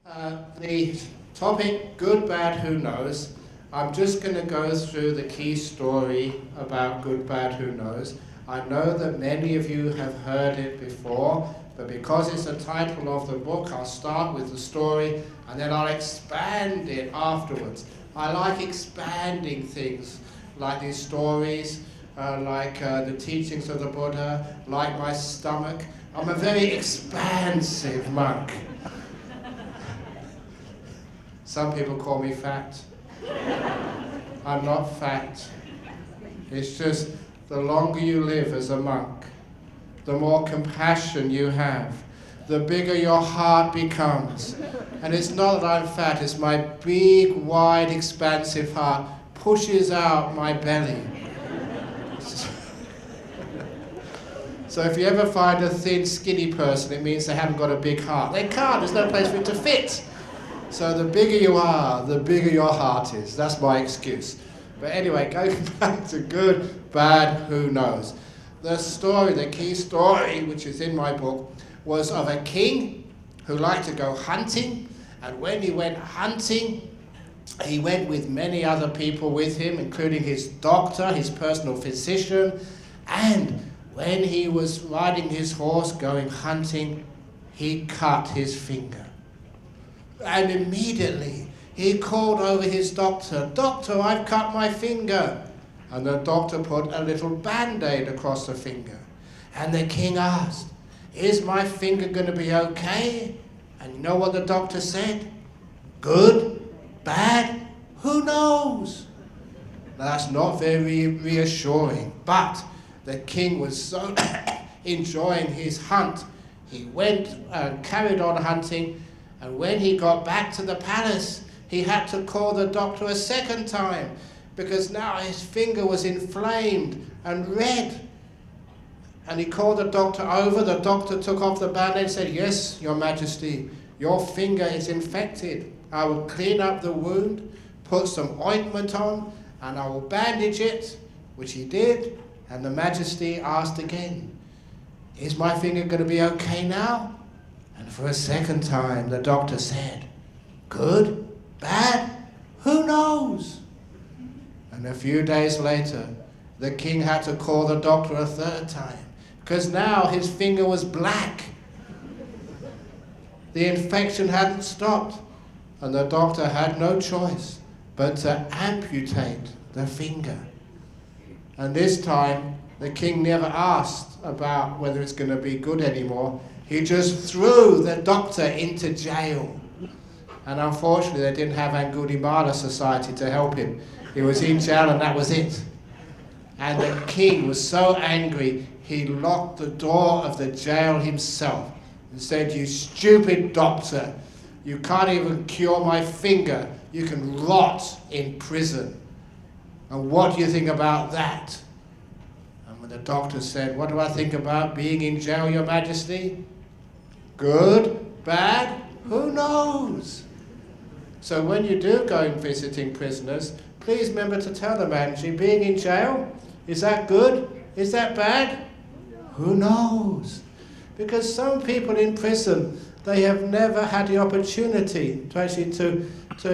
The topic, good, bad, who knows? I'm just going to go through the key story about good, bad, who knows. I know that many of you have heard it before, but because it's the title of the book, I'll start with the story and then I'll expand it afterwards. I like expanding things like these stories, like the teachings of the Buddha, like my stomach. I'm a very expansive monk. Some people call me fat. I'm not fat. It's just the longer you live as a monk, the more compassion you have, the bigger your heart becomes. And it's not that I'm fat, it's my big, wide, expansive heart pushes out my belly. So if you ever find a thin, skinny person, it means they haven't got a big heart. They can't, there's no place for it to fit. So the bigger you are, the bigger your heart is. That's my excuse. But anyway, going back to good, bad, who knows. The story, the key story, which is in my book, was of a king who liked to go hunting. And when he went hunting, he went with many other people with him, including his doctor, his personal physician. And when he was riding his horse going hunting, he cut his finger. And immediately he called over his doctor, "Doctor, I've cut my finger." And the doctor put a little band-aid across the finger. And the king asked, "Is my finger going to be okay?" And you know what the doctor said? "Good? Bad? Who knows?" Now that's not very reassuring, but the king was so enjoying his hunt. He went and carried on hunting. And when he got back to the palace, he had to call the doctor a second time because now his finger was inflamed and red. And he called the doctor over. The doctor took off the band-aid and said, "Yes, Your Majesty, your finger is infected. I will clean up the wound, put some ointment on, and I will bandage it," which he did. And the Majesty asked again, "Is my finger going to be okay now?" And for a second time, the doctor said, "Good? Bad? Who knows?" And a few days later, the king had to call the doctor a third time, because now his finger was black. The infection hadn't stopped, and the doctor had no choice but to amputate the finger. And this time, the king never asked about whether it's going to be good anymore. He just threw the doctor into jail. And unfortunately, they didn't have Angulimala Society to help him. He was in jail and that was it. And the king was so angry, he locked the door of the jail himself and said, "You stupid doctor, you can't even cure my finger. You can rot in prison. And what do you think about that?" And when the doctor said, "What do I think about being in jail, Your Majesty? Good? Bad? Who knows?" So when you do go and visiting prisoners, please remember to tell the manager, being in jail, is that good? Is that bad? Who knows? Because some people in prison, they have never had the opportunity to actually to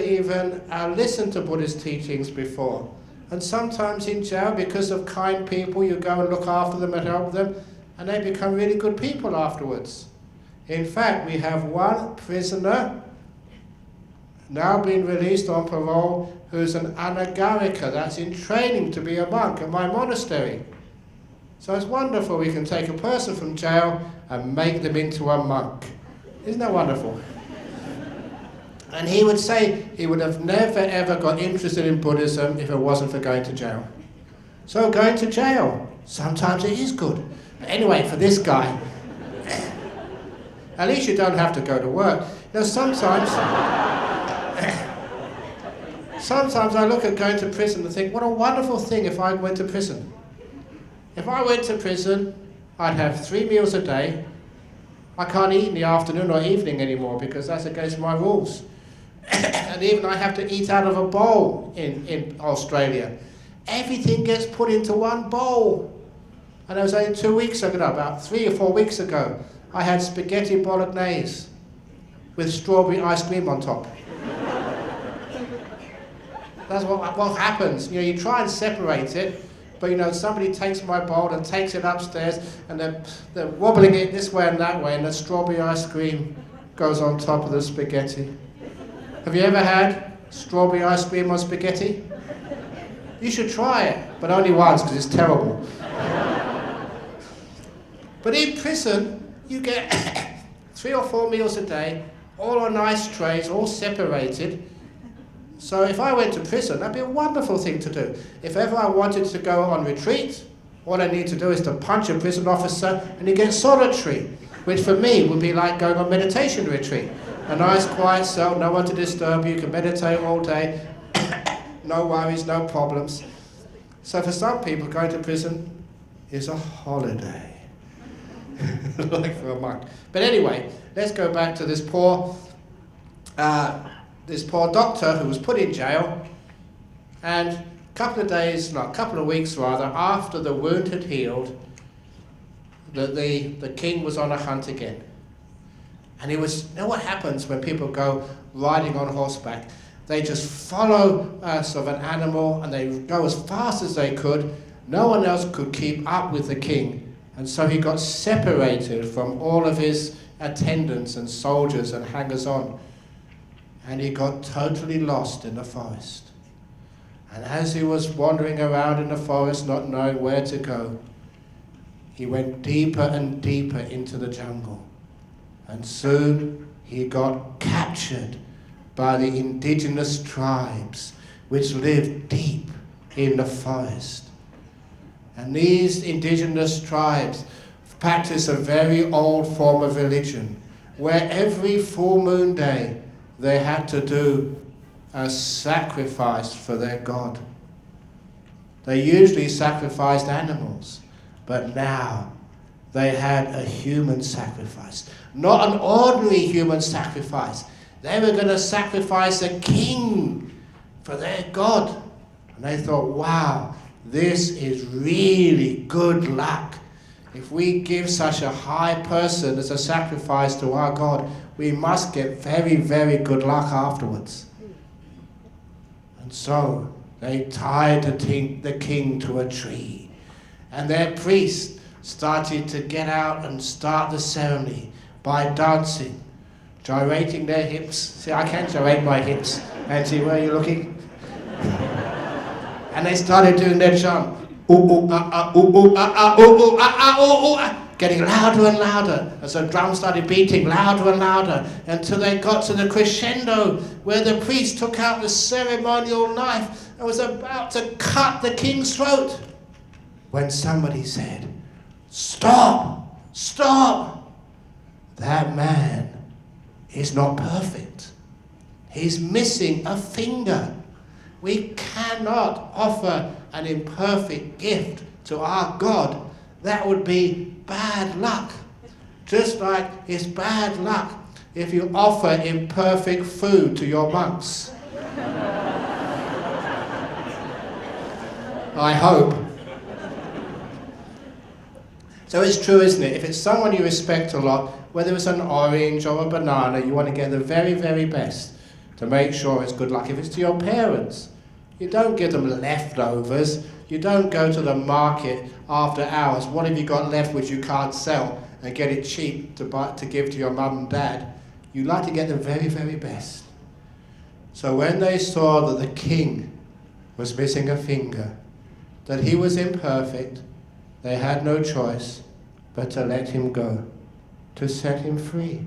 even listen to Buddhist teachings before. And sometimes in jail, because of kind people, you go and look after them and help them, and they become really good people afterwards. In fact, we have one prisoner now being released on parole who's an anagarika, that's in training to be a monk at my monastery. So it's wonderful we can take a person from jail and make them into a monk. Isn't that wonderful? And he would say he would have never ever got interested in Buddhism if it wasn't for going to jail. So going to jail, sometimes it is good. But anyway, for this guy, at least you don't have to go to work. Now sometimes I look at going to prison and think, what a wonderful thing if I went to prison. If I went to prison, I'd have 3 meals a day. I can't eat in the afternoon or evening anymore because that's against my rules. And even I have to eat out of a bowl in Australia. Everything gets put into one bowl. And it was only 2 weeks ago, about 3 or 4 weeks ago, I had spaghetti bolognese. with strawberry ice cream on top. That's what happens. You know, you try and separate it, but you know, somebody takes my bowl and takes it upstairs, and they're wobbling it this way and that way, and the strawberry ice cream goes on top of the spaghetti. Have you ever had strawberry ice cream on spaghetti? You should try it, but only once, because it's terrible. But in prison, you get 3 or 4 meals a day, all on nice trays, all separated. So if I went to prison, that'd be a wonderful thing to do. If ever I wanted to go on retreat, all I need to do is to punch a prison officer and you get solitary, which for me would be like going on meditation retreat. A nice quiet cell, no one to disturb you, you can meditate all day, no worries, no problems. So for some people, going to prison is a holiday. Like for a monk. But anyway, let's go back to this poor doctor who was put in jail, and a couple of weeks rather, after the wound had healed, the king was on a hunt again. And you know what happens when people go riding on horseback? They just follow sort of an animal, and they go as fast as they could. No one else could keep up with the king. And so he got separated from all of his attendants and soldiers and hangers-on. And he got totally lost in the forest. And as he was wandering around in the forest, not knowing where to go, he went deeper and deeper into the jungle. And soon he got captured by the indigenous tribes which lived deep in the forest. And these indigenous tribes practice a very old form of religion, where every full moon day they had to do a sacrifice for their god. They usually sacrificed animals, but now they had a human sacrifice. Not an ordinary human sacrifice. They were going to sacrifice a king for their god. And they thought, wow, this is really good luck. If we give such a high person as a sacrifice to our God, we must get very, very good luck afterwards. And so they tied the king to a tree. And their priest started to get out and start the ceremony by dancing, gyrating their hips. See, I can gyrate my hips. Auntie, where are you looking? And they started doing their chant, getting louder and louder as the drum started beating louder and louder until they got to the crescendo where the priest took out the ceremonial knife and was about to cut the king's throat when somebody said, "Stop! Stop! That man is not perfect. He's missing a finger. We cannot offer an imperfect gift to our God. That would be bad luck. Just like it's bad luck if you offer imperfect food to your monks." I hope. So it's true, isn't it? If it's someone you respect a lot, whether it's an orange or a banana, you want to get the very, very best to make sure it's good luck. If it's to your parents, you don't give them leftovers. You don't go to the market after hours. What have you got left which you can't sell and get it cheap to give to your mum and dad? You like to get the very, very best. So when they saw that the king was missing a finger, that he was imperfect, they had no choice but to let him go, to set him free.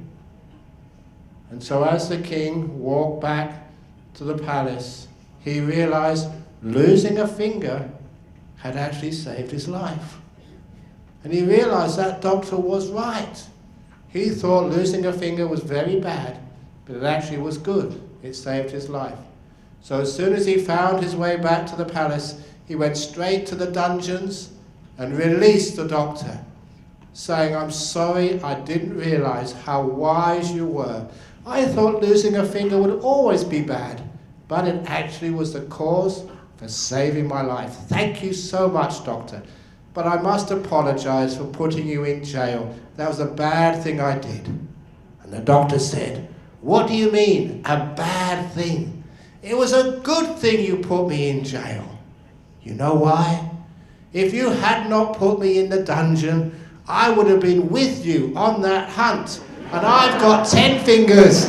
And so as the king walked back to the palace, he realized losing a finger had actually saved his life. And he realized that doctor was right. He thought losing a finger was very bad, but it actually was good. It saved his life. So as soon as he found his way back to the palace, he went straight to the dungeons and released the doctor, saying, "I'm sorry, I didn't realize how wise you were. I thought losing a finger would always be bad, but it actually was the cause for saving my life. Thank you so much, doctor. But I must apologize for putting you in jail. That was a bad thing I did." And the doctor said, What do you mean, a bad thing? It was a good thing you put me in jail. You know why? If you had not put me in the dungeon, I would have been with you on that hunt. And I've got 10 fingers.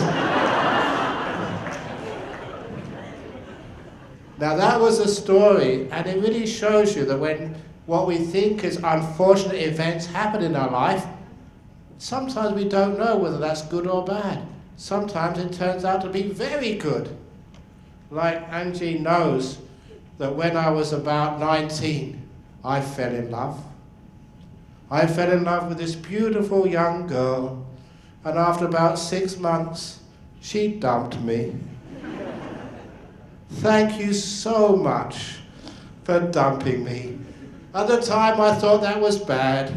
Now that was a story, and it really shows you that when what we think is unfortunate events happen in our life, sometimes we don't know whether that's good or bad. Sometimes it turns out to be very good. Like Angie knows that when I was about 19, I fell in love. I fell in love with this beautiful young girl, and after about 6 months, she dumped me. Thank you so much for dumping me. At the time I thought that was bad,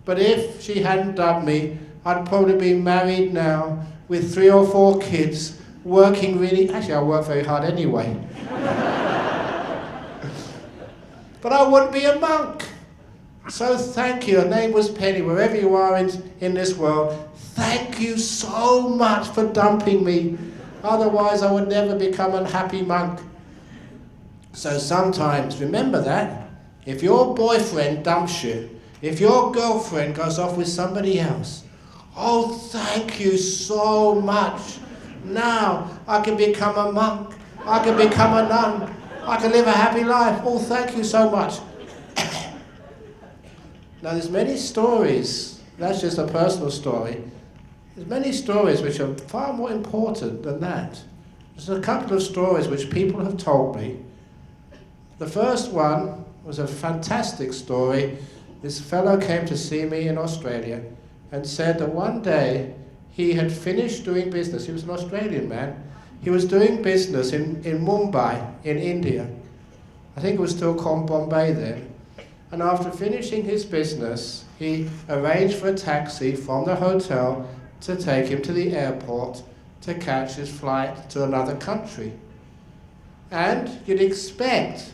but if she hadn't dumped me, I'd probably be married now with 3 or 4 kids, working really, actually I work very hard anyway. But I wouldn't be a monk. So thank you, her name was Penny, wherever you are in this world, thank you so much for dumping me. Otherwise I would never become a happy monk. So sometimes, remember that, if your boyfriend dumps you, if your girlfriend goes off with somebody else, oh thank you so much. Now I can become a monk, I can become a nun, I can live a happy life. Oh thank you so much. Now there's many stories, that's just a personal story. There's many stories which are far more important than that. There's a couple of stories which people have told me. The first one was a fantastic story. This fellow came to see me in Australia and said that one day he had finished doing business. He was an Australian man. He was doing business in Mumbai, in India. I think it was still called Bombay then. And after finishing his business, he arranged for a taxi from the hotel to take him to the airport to catch his flight to another country. And you'd expect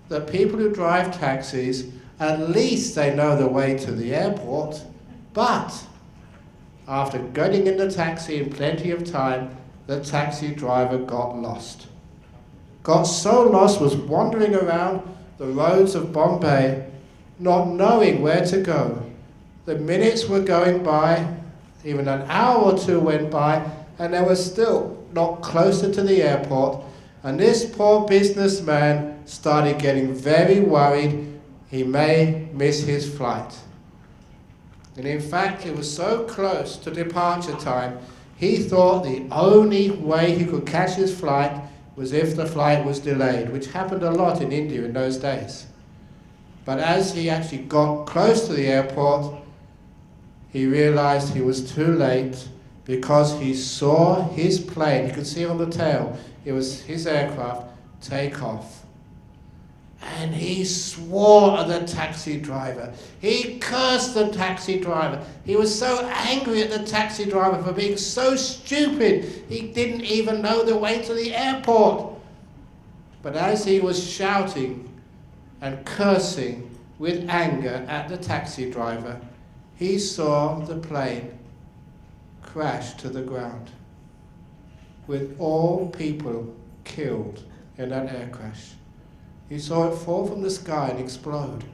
that people who drive taxis, at least they know the way to the airport, but after getting in the taxi in plenty of time, the taxi driver got lost. Got so lost, was wandering around the roads of Bombay, not knowing where to go. The minutes were going by, even an hour or two went by, and they were still not closer to the airport, and this poor businessman started getting very worried he may miss his flight. And in fact, it was so close to departure time, he thought the only way he could catch his flight was if the flight was delayed, which happened a lot in India in those days. But as he actually got close to the airport, he realized he was too late because he saw his plane, you could see on the tail, it was his aircraft, take off. And he swore at the taxi driver. He cursed the taxi driver. He was so angry at the taxi driver for being so stupid. He didn't even know the way to the airport. But as he was shouting and cursing with anger at the taxi driver, he saw the plane crash to the ground with all people killed in that air crash. He saw it fall from the sky and explode.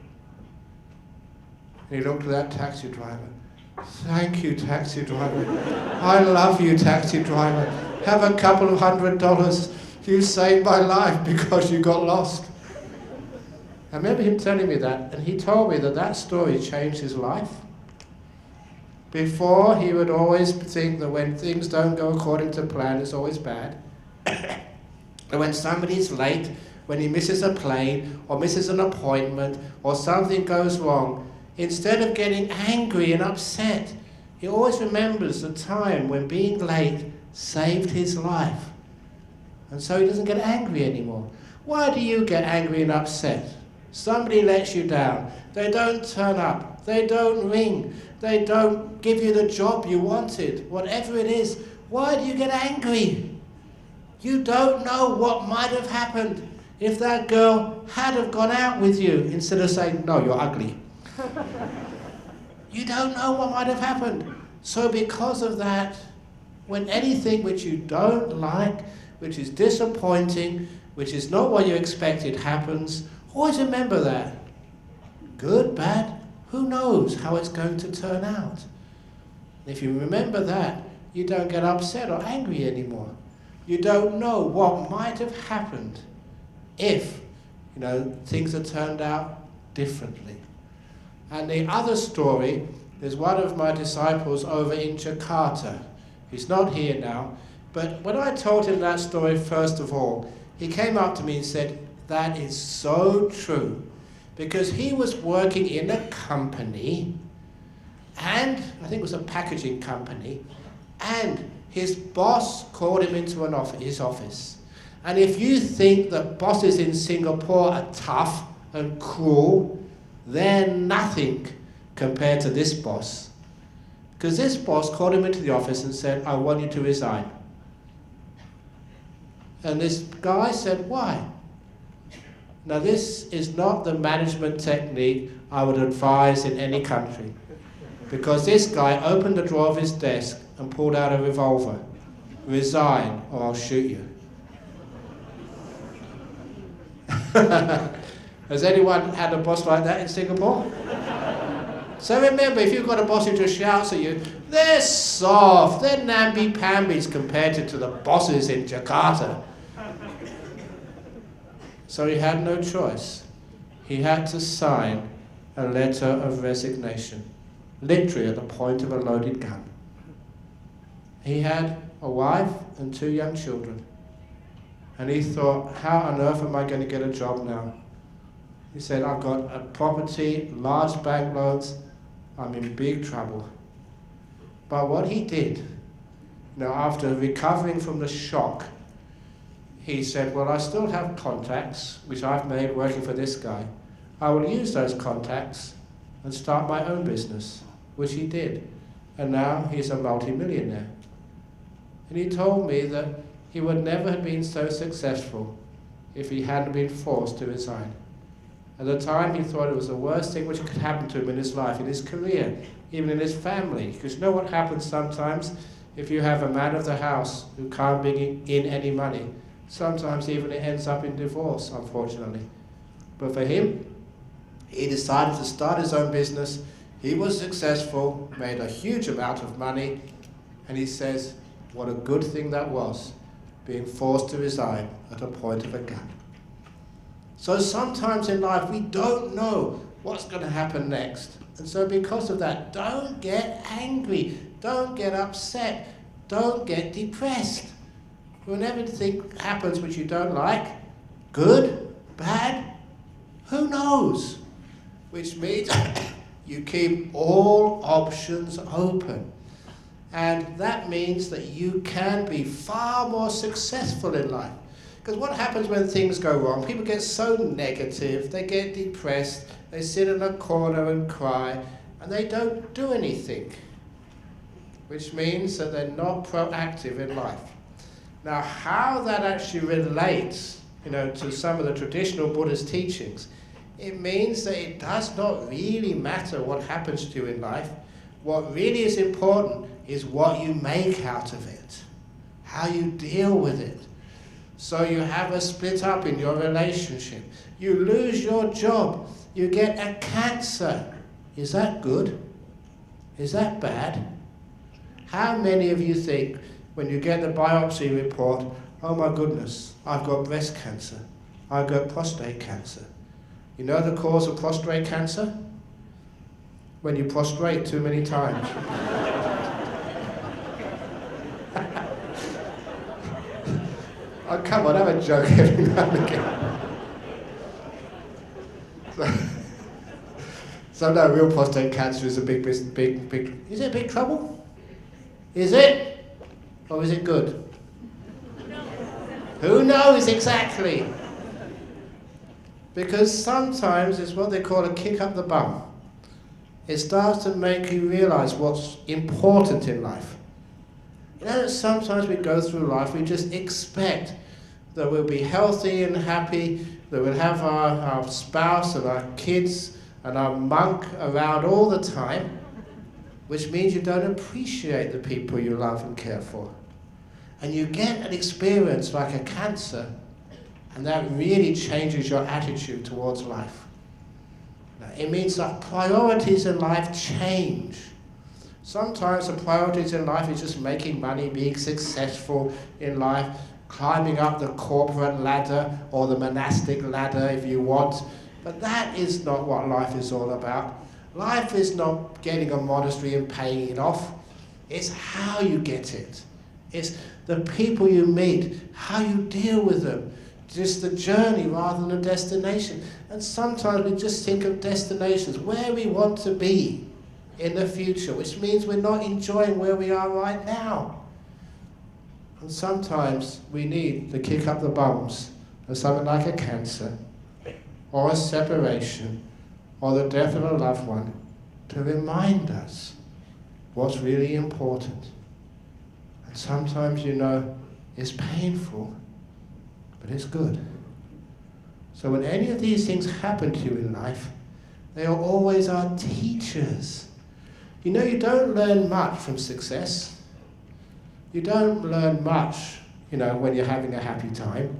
And he looked at that taxi driver. Thank you, taxi driver. I love you, taxi driver. Have a couple of $100. You saved my life because you got lost. I remember him telling me that, and he told me that that story changed his life. Before, he would always think that when things don't go according to plan, it's always bad. And when somebody's late, when he misses a plane, or misses an appointment, or something goes wrong, instead of getting angry and upset, he always remembers the time when being late saved his life. And so he doesn't get angry anymore. Why do you get angry and upset? Somebody lets you down. They don't turn up. They don't ring. They don't give you the job you wanted. Whatever it is, why do you get angry? You don't know what might have happened if that girl had have gone out with you instead of saying, no, you're ugly. You don't know what might have happened. So because of that, When anything which you don't like, which is disappointing, which is not what you expected happens, always remember that. Good, bad, who knows how it's going to turn out. If you remember that, you don't get upset or angry anymore. You don't know what might have happened if, things had turned out differently. And the other story is one of my disciples over in Jakarta. He's not here now, but when I told him that story first of all, he came up to me and said, that is so true. Because he was working in a company, and I think it was a packaging company, and his boss called him into his office. And if you think that bosses in Singapore are tough and cruel, they're nothing compared to this boss. Because this boss called him into the office and said, I want you to resign. And this guy said, why? Now this is not the management technique I would advise in any country. Because this guy opened the drawer of his desk and pulled out a revolver. Resign or I'll shoot you. Has anyone had a boss like that in Singapore? So remember, if you've got a boss who just shouts at you, they're soft, they're namby-pambies compared to the bosses in Jakarta. So he had no choice. He had to sign a letter of resignation, literally at the point of a loaded gun. He had a wife and 2 young children. And he thought, how on earth am I going to get a job now? He said, I've got a property, large bank loans, I'm in big trouble. But what he did, after recovering from the shock, he said, well, I still have contacts, which I've made working for this guy. I will use those contacts and start my own business, which he did. And now he's a multi-millionaire. And he told me that he would never have been so successful if he hadn't been forced to resign. At the time, he thought it was the worst thing which could happen to him in his life, in his career, even in his family. Because you know what happens sometimes? If you have a man of the house who can't bring in any money, sometimes even it ends up in divorce, unfortunately. But for him, he decided to start his own business. He was successful, made a huge amount of money, and he says, what a good thing that was, being forced to resign at a point of a gun. So sometimes in life we don't know what's going to happen next. And so because of that, don't get angry, don't get upset, don't get depressed. Whenever anything happens which you don't like, good, bad, who knows? Which means you keep all options open. And that means that you can be far more successful in life. Because what happens when things go wrong? People get so negative, they get depressed, they sit in a corner and cry, and they don't do anything. Which means that they're not proactive in life. Now, how that actually relates, to some of the traditional Buddhist teachings, it means that it does not really matter what happens to you in life. What really is important is what you make out of it, how you deal with it. So you have a split up in your relationship, you lose your job, you get a cancer. Is that good? Is that bad? How many of you think when you get the biopsy report, oh my goodness, I've got breast cancer, I've got prostate cancer. You know the cause of prostate cancer? When you prostrate too many times. Oh, come on, have a joke every now and again. So no, real prostate cancer is a big, is it big trouble? Is it? Or is it good? Who knows exactly? Because sometimes it's what they call a kick up the bum. It starts to make you realize what's important in life. Sometimes we go through life, we just expect that we'll be healthy and happy, that we'll have our spouse and our kids and our monk around all the time, which means you don't appreciate the people you love and care for. And you get an experience like a cancer, and that really changes your attitude towards life. It means that priorities in life change. Sometimes the priorities in life is just making money, being successful in life, climbing up the corporate ladder or the monastic ladder if you want. But that is not what life is all about. Life is not getting a monastery and paying it off. It's how you get it. It's the people you meet, how you deal with them. Just the journey rather than a destination. And sometimes we just think of destinations, where we want to be in the future, which means we're not enjoying where we are right now. And sometimes we need to kick up the bums of something like a cancer, or a separation, or the death of a loved one, to remind us what's really important. And sometimes, it's painful, but it's good. So when any of these things happen to you in life, they are always our teachers. You don't learn much from success. You don't learn much, when you're having a happy time.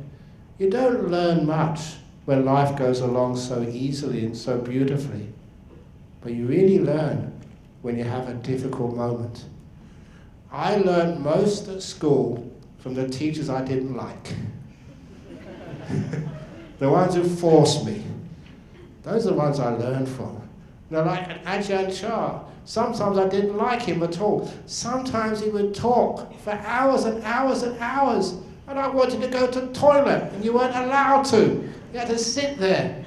You don't learn much when life goes along so easily and so beautifully. But you really learn when you have a difficult moment. I learned most at school from the teachers I didn't like. The ones who forced me. Those are the ones I learned from. Like Ajahn, sometimes I didn't like him at all. Sometimes he would talk for hours and hours and hours, and I wanted to go to the toilet, and you weren't allowed to. You had to sit there.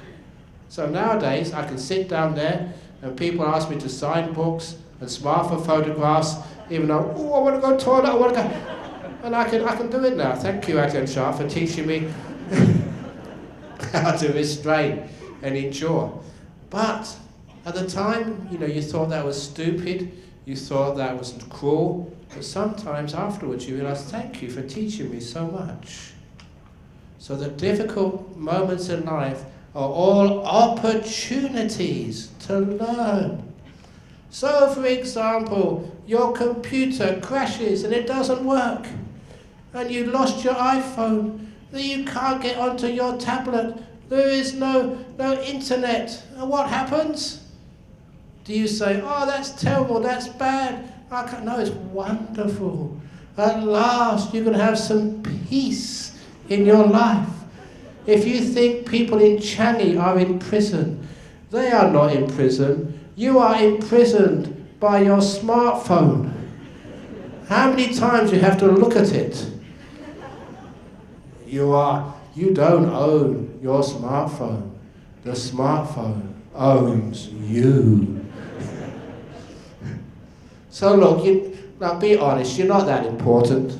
So nowadays, I can sit down there, and people ask me to sign books and smile for photographs, even though, I want to go to the toilet, I want to go. And I can do it now. Thank you, Ajahn, for teaching me how to restrain and endure. But at the time, you thought that was stupid, you thought that was cruel, but sometimes afterwards you realize, thank you for teaching me so much. So the difficult moments in life are all opportunities to learn. So, for example, your computer crashes and it doesn't work, and you lost your iPhone, that you can't get onto your tablet, there is no internet, and what happens? Do you say, oh, that's terrible, that's bad? No, it's wonderful. At last, you can have some peace in your life. If you think people in Changi are in prison, they are not in prison. You are imprisoned by your smartphone. How many times you have to look at it? You don't own your smartphone. The smartphone owns you. So look, now be honest, you're not that important.